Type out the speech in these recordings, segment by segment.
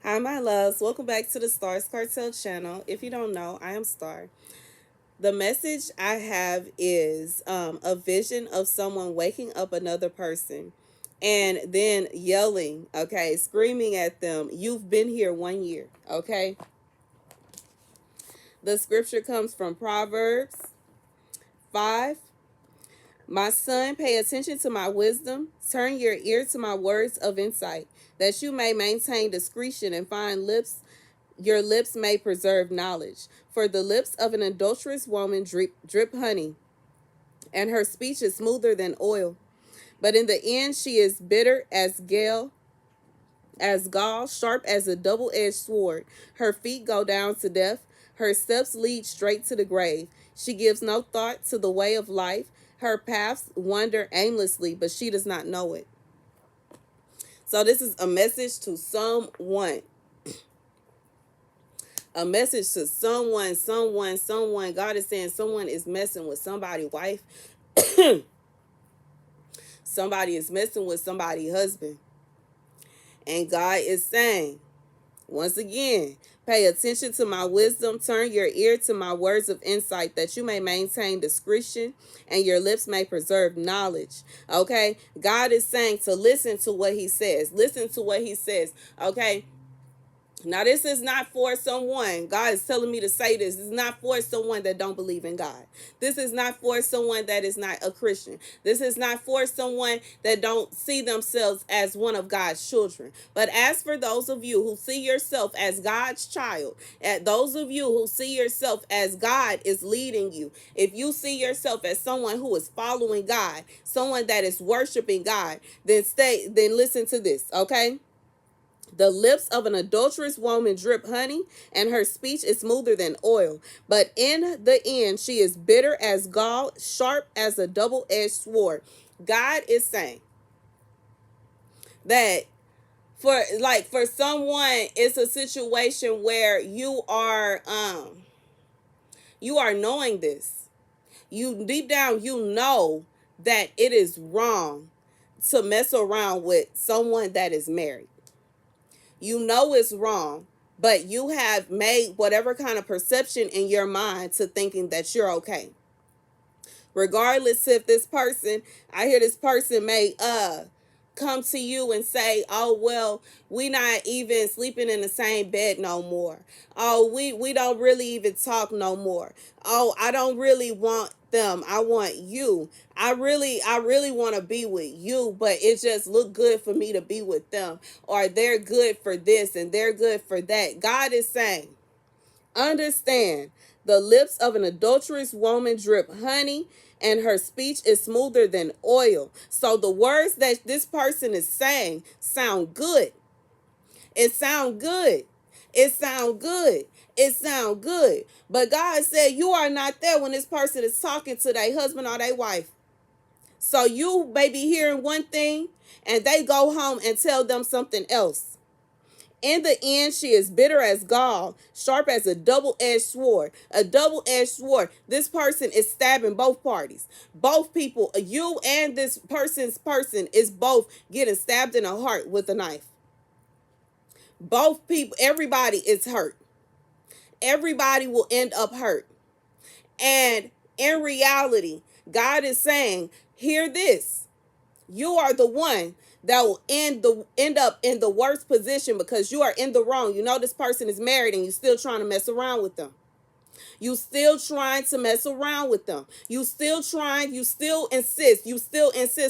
Hi, my loves. Welcome back to the Starscartel channel. If you don't know, I am Star. The message I have is a vision of someone waking up another person and then yelling, okay, screaming at them, "You've been here 1 year," okay? The scripture comes from Proverbs 5. My son, pay attention to my wisdom. Turn your ear to my words of insight, that you may maintain discretion and find lips. Your lips may preserve knowledge. For the lips of an adulterous woman drip honey, and her speech is smoother than oil. But in the end, she is bitter as gall, sharp as a double-edged sword. Her feet go down to death. Her steps lead straight to the grave. She gives no thought to the way of life. Her paths wander aimlessly, but she does not know it. So this is a message to someone. A message to someone. God is saying someone is messing with somebody's wife. Somebody is messing with somebody's husband. And God is saying, once again, pay attention to my wisdom. Turn your ear to my words of insight, that you may maintain discretion and your lips may preserve knowledge. Okay? God is saying to listen to what he says. Listen to what he says. Okay? Now, this is not for someone. God is telling me to say this. This is not for someone that don't believe in God. This is not for someone that is not a Christian. This is not for someone that don't see themselves as one of God's children. But as for those of you who see yourself as God's child, at those of you who see yourself as God is leading you, if you see yourself as someone who is following God, someone that is worshiping God, then listen to this, okay? The lips of an adulterous woman drip honey, and her speech is smoother than oil. But in the end, she is bitter as gall, sharp as a double-edged sword. God is saying that for someone, it's a situation where you are knowing this. You deep down, you know that it is wrong to mess around with someone that is married. You know it's wrong, but you have made whatever kind of perception in your mind to thinking that you're okay. Regardless if this person, I hear this person may come to you and say, "Oh, well, we not even sleeping in the same bed no more. Oh, we don't really even talk no more. Oh, I don't really want them. I want you. I really want to be with you, but it just look good for me to be with them, or they're good for this and they're good for that." God is saying, understand, the lips of an adulterous woman drip honey, and her speech is smoother than oil. So the words that this person is saying sound good. It sound good. It sound good. It sound good. But God said you are not there when this person is talking to their husband or their wife. So you may be hearing one thing and they go home and tell them something else. In the end, she is bitter as gall, sharp as a double-edged sword. A double-edged sword. This person is stabbing both parties. Both people, you and this person is both getting stabbed in the heart with a knife. Both people, everybody is hurt. Everybody will end up hurt. And in reality, God is saying, hear this. You are the one that will end up in the worst position because you are in the wrong. You know this person is married and you're still trying to mess around with them. You still trying to mess around with them. You still insist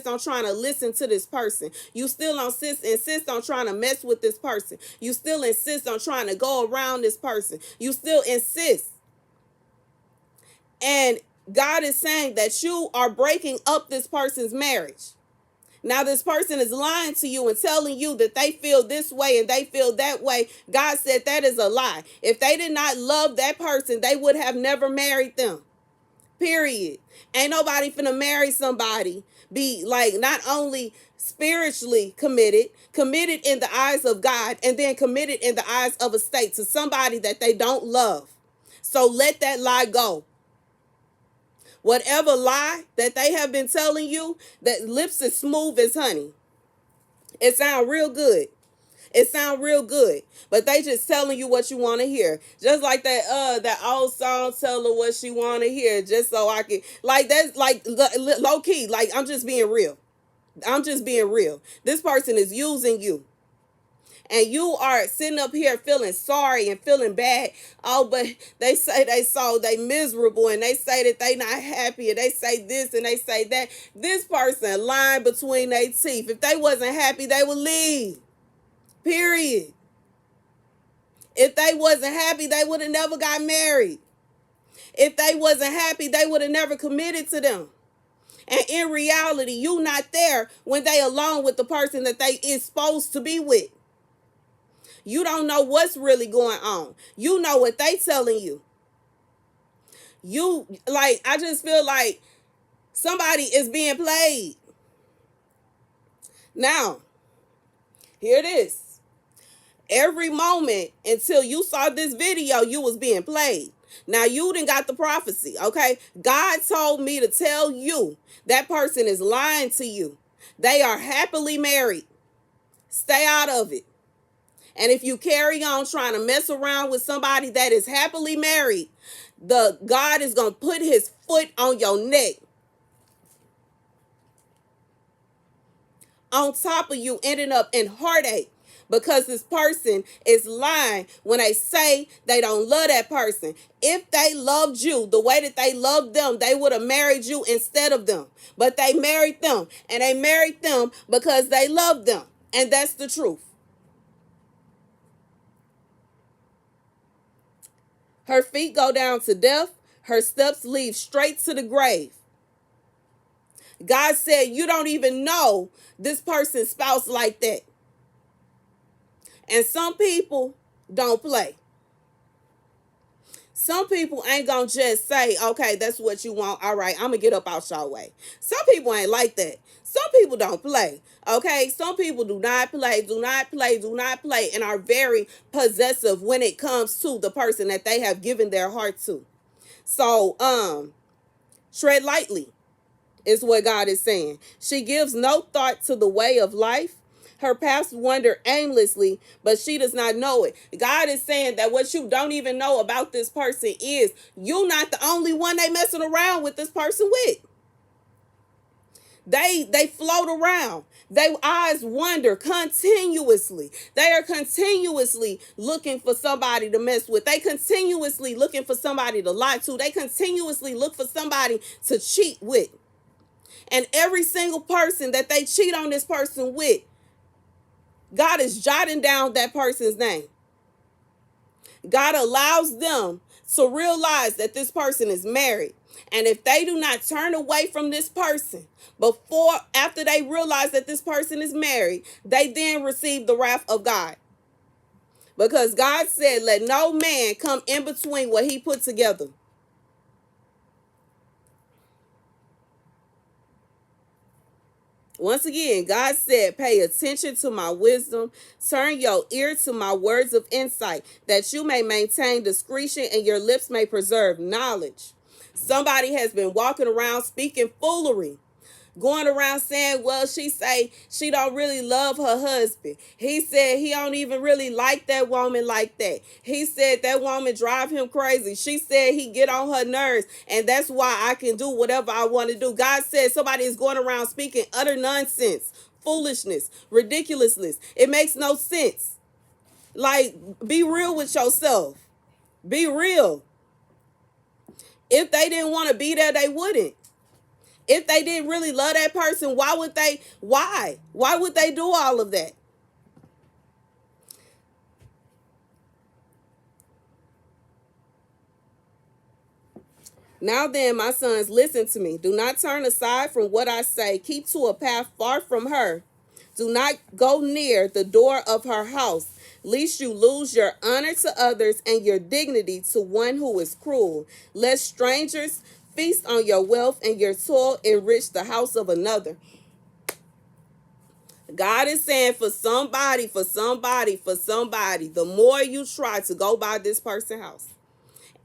on trying to listen to this person. You still insist on trying to mess with this person. You still insist on trying to go around this person. You still insist. And God is saying that you are breaking up this person's marriage. Now this person is lying to you and telling you that they feel this way and they feel that way. God said that is a lie. If they did not love that person, they would have never married them. Period. Ain't nobody finna marry somebody, be like not only spiritually committed in the eyes of God, and then committed in the eyes of a state to somebody that they don't love. So let that lie go. Whatever lie that they have been telling you, that lips is smooth as honey. It sounds real good. It sound real good, but they just telling you what you want to hear. Just like that old song, tell her what she want to hear, just so I can, like, that's like low key. Like, I'm just being real. I'm just being real. This person is using you. And you are sitting up here feeling sorry and feeling bad. Oh, but they say they miserable, and they say that they not happy, and they say this and they say that. This person lying between their teeth. If they wasn't happy, they would leave. Period. If they wasn't happy, they would have never got married. If they wasn't happy, they would have never committed to them. And in reality, you not there when they alone with the person that they is supposed to be with. You don't know what's really going on. You know what they telling you. I just feel like somebody is being played. Now, here it is. Every moment until you saw this video, you was being played. Now, you done got the prophecy, okay? God told me to tell you that person is lying to you. They are happily married. Stay out of it. And if you carry on trying to mess around with somebody that is happily married, God is going to put his foot on your neck. On top of you ending up in heartache because this person is lying when they say they don't love that person. If they loved you the way that they loved them, they would have married you instead of them. But they married them, and they married them because they loved them. And that's the truth. Her feet go down to death. Her steps lead straight to the grave. God said you don't even know this person's spouse like that. And some people don't play. Some people ain't gonna just say, okay, that's what you want. All right, I'm gonna get up out y'all way. Some people ain't like that. Some people don't play. Okay, some people do not play, and are very possessive when it comes to the person that they have given their heart to. So, tread lightly is what God is saying. She gives no thought to the way of life. Her paths wander aimlessly, but she does not know it. God is saying that what you don't even know about this person is you're not the only one they messing around with this person with. They float around. Their eyes wander continuously. They are continuously looking for somebody to mess with. They continuously looking for somebody to lie to. They continuously look for somebody to cheat with. And every single person that they cheat on this person with, God is jotting down that person's name. God allows them to realize that this person is married. And if they do not turn away from this person after they realize that this person is married, they then receive the wrath of God. Because God said, let no man come in between what he put together. Once again, God said, pay attention to my wisdom. Turn your ear to my words of insight, that you may maintain discretion and your lips may preserve knowledge. Somebody has been walking around speaking foolery. Going around saying, well, she say she don't really love her husband. He said he don't even really like that woman like that. He said that woman drive him crazy. She said he get on her nerves, and that's why I can do whatever I want to do. God said somebody is going around speaking utter nonsense, foolishness, ridiculousness. It makes no sense. Like, be real with yourself. Be real. If they didn't want to be there, they wouldn't. If they didn't really love that person, why would they do all of that? Now then, my sons, listen to me. Do not turn aside from what I say. Keep to a path far from her. Do not go near the door of her house, lest you lose your honor to others and your dignity to one who is cruel. Lest strangers feast on your wealth and your toil enrich the house of another. God is saying for somebody, the more you try to go by this person's house,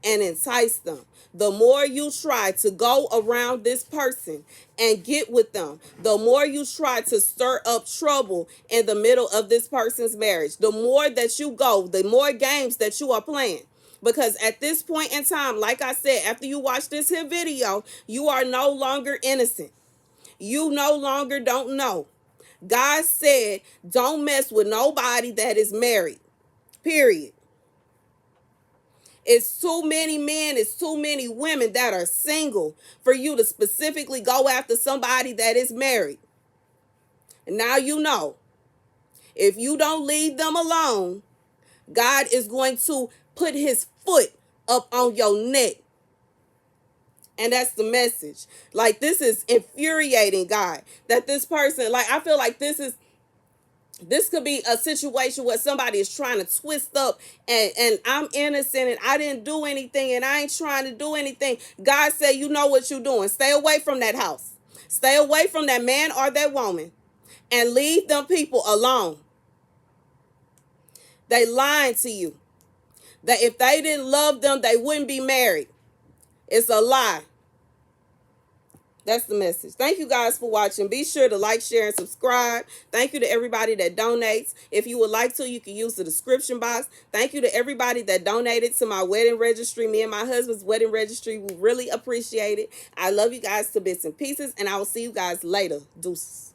and entice them. The more you try to go around this person and get with them, the more you try to stir up trouble in the middle of this person's marriage. The more that you go, the more games that you are playing. Because at this point in time, like I said, after you watch this here video, you are no longer innocent. You no longer don't know. God said, don't mess with nobody that is married. Period. It's too many men, it's too many women that are single for you to specifically go after somebody that is married. And now you know, if you don't leave them alone, God is going to put his foot up on your neck. And that's the message. Like, this is infuriating, God, that this person, like, I feel like this could be a situation where somebody is trying to twist up and I'm innocent and I didn't do anything and I ain't trying to do anything. God said, you know what you're doing. Stay away from that house. Stay away from that man or that woman and leave them people alone. They lying to you. That if they didn't love them, they wouldn't be married. It's a lie. That's the message. Thank you guys for watching. Be sure to like, share, and subscribe. Thank you to everybody that donates. If you would like to, you can use the description box. Thank you to everybody that donated to my wedding registry. Me and my husband's wedding registry. We really appreciate it. I love you guys to bits and pieces, and I will see you guys later. Deuces.